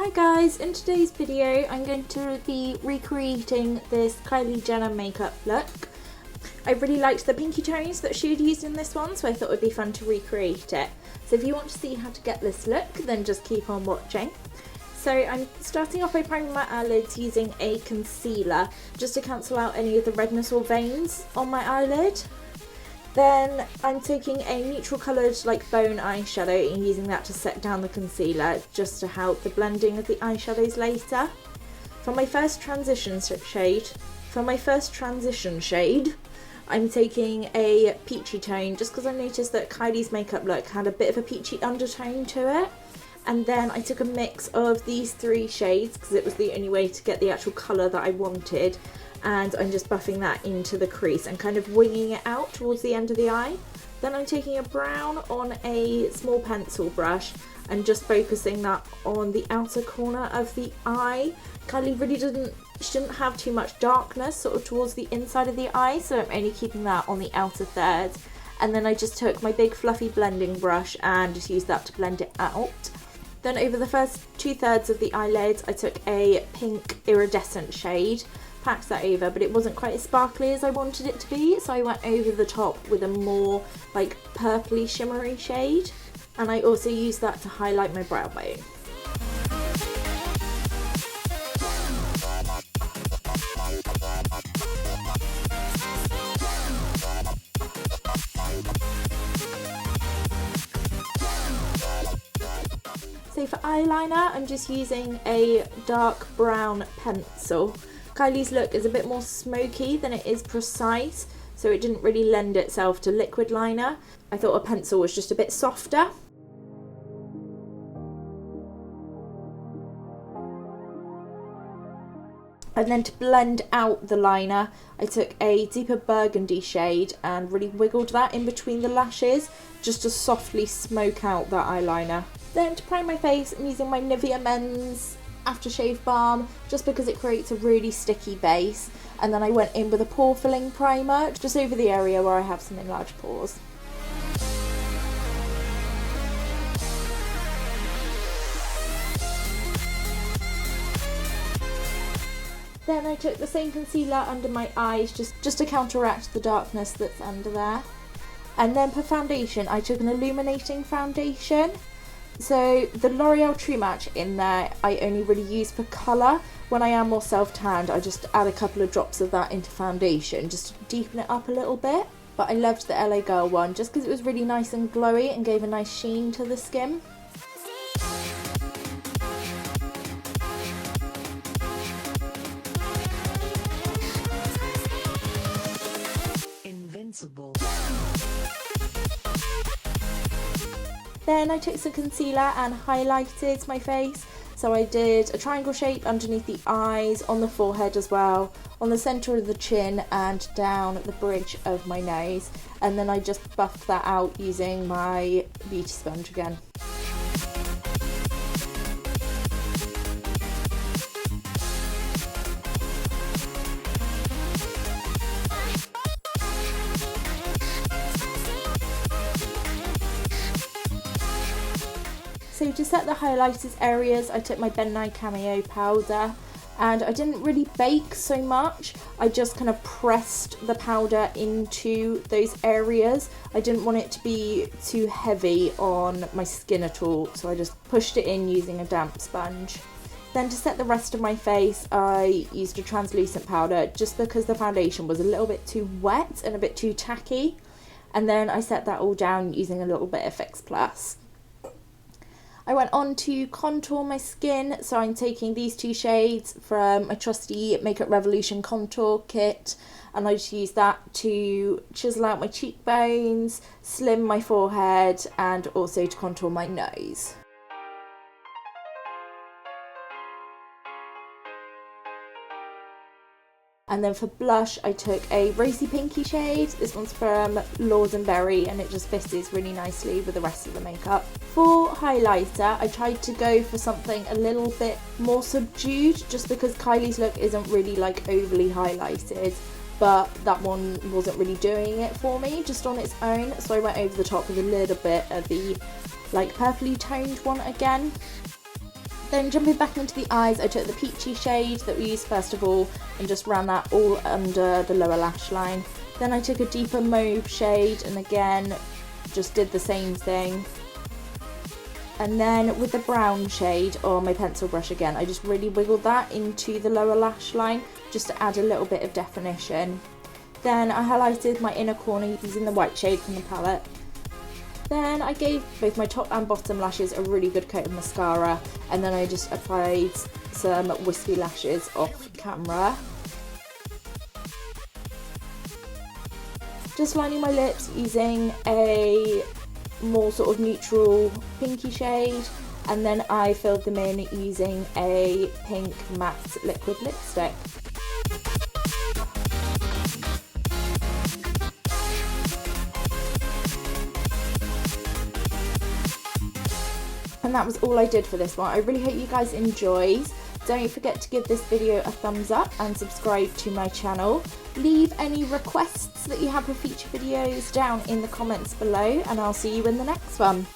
Hi guys, in today's video I'm going to be recreating this Kylie Jenner makeup look. I really liked the pinky tones that she had used in this one, so I thought it would be fun to recreate it. So if you want to see how to get this look, then just keep on watching. So I'm starting off by priming my eyelids using a concealer, just to cancel out any of the redness or veins on my eyelid. Then I'm taking a neutral coloured like bone eyeshadow and using that to set down the concealer, just to help the blending of the eyeshadows later. For my first transition shade, I'm taking a peachy tone, just because I noticed that Kylie's makeup look had a bit of a peachy undertone to it. And then I took a mix of these three shades, because it was the only way to get the actual colour that I wanted. And I'm just buffing that into the crease and kind of winging it out towards the end of the eye. Then I'm taking a brown on a small pencil brush and just focusing that on the outer corner of the eye. Kylie really shouldn't have too much darkness sort of towards the inside of the eye, so I'm only keeping that on the outer third. And then I just took my big fluffy blending brush and just used that to blend it out. Then over the first 2/3 of the eyelid I took a pink iridescent shade, packed that over, but it wasn't quite as sparkly as I wanted it to be, so I went over the top with a more like purpley shimmery shade, and I also used that to highlight my brow bone. So for eyeliner, I'm just using a dark brown pencil. Kylie's look is a bit more smoky than it is precise, so it didn't really lend itself to liquid liner. I thought a pencil was just a bit softer. And then to blend out the liner, I took a deeper burgundy shade and really wiggled that in between the lashes, just to softly smoke out that eyeliner. Then to prime my face, I'm using my Nivea Men's Aftershave Balm, just because it creates a really sticky base. And then I went in with a pore filling primer, just over the area where I have some enlarged pores. Then I took the same concealer under my eyes, just to counteract the darkness that's under there. And then for foundation, I took an Illuminating foundation. So the L'Oreal True Match in there I only really use for colour. When I am more self-tanned, I just add a couple of drops of that into foundation just to deepen it up a little bit. But I loved the LAGirl one just because it was really nice and glowy and gave a nice sheen to the skin. Invincible. Then I took some concealer and highlighted my face. So I did a triangle shape underneath the eyes, on the forehead as well, on the centre of the chin and down the bridge of my nose. And then I just buffed that out using my beauty sponge again. So to set the highlighted areas, I took my Nye Cameo Powder, and I didn't really bake so much. I just kind of pressed the powder into those areas. I didn't want it to be too heavy on my skin at all, so I just pushed it in using a damp sponge. Then to set the rest of my face, I used a translucent powder just because the foundation was a little bit too wet and a bit too tacky. And then I set that all down using a little bit of Fix Plus. I went on to contour my skin, so I'm taking these two shades from my trusty Makeup Revolution contour kit, and I just use that to chisel out my cheekbones, slim my forehead, and also to contour my nose. And then for blush, I took a Rosie pinky shade. This one's from Lord&Berry, and it just fits really nicely with the rest of the makeup. For highlighter, I tried to go for something a little bit more subdued, just because Kylie's look isn't really like overly highlighted, but that one wasn't really doing it for me just on its own, so I went over the top with a little bit of the like purpley toned one again. Then jumping back into the eyes, I took the peachy shade that we used first of all and just ran that all under the lower lash line. Then I took a deeper mauve shade and again just did the same thing. And then with the brown shade on my pencil brush again, I just really wiggled that into the lower lash line just to add a little bit of definition. Then I highlighted my inner corner using the white shade from the palette. Then I gave both my top and bottom lashes a really good coat of mascara, and then I just applied some wispy lashes off camera. Just lining my lips using a more sort of neutral pinky shade, and then I filled them in using a pink matte liquid lipstick. And that was all I did for this one. I really hope you guys enjoyed. Don't forget to give this video a thumbs up and subscribe to my channel. Leave any requests that you have for future videos down in the comments below, and I'll see you in the next one.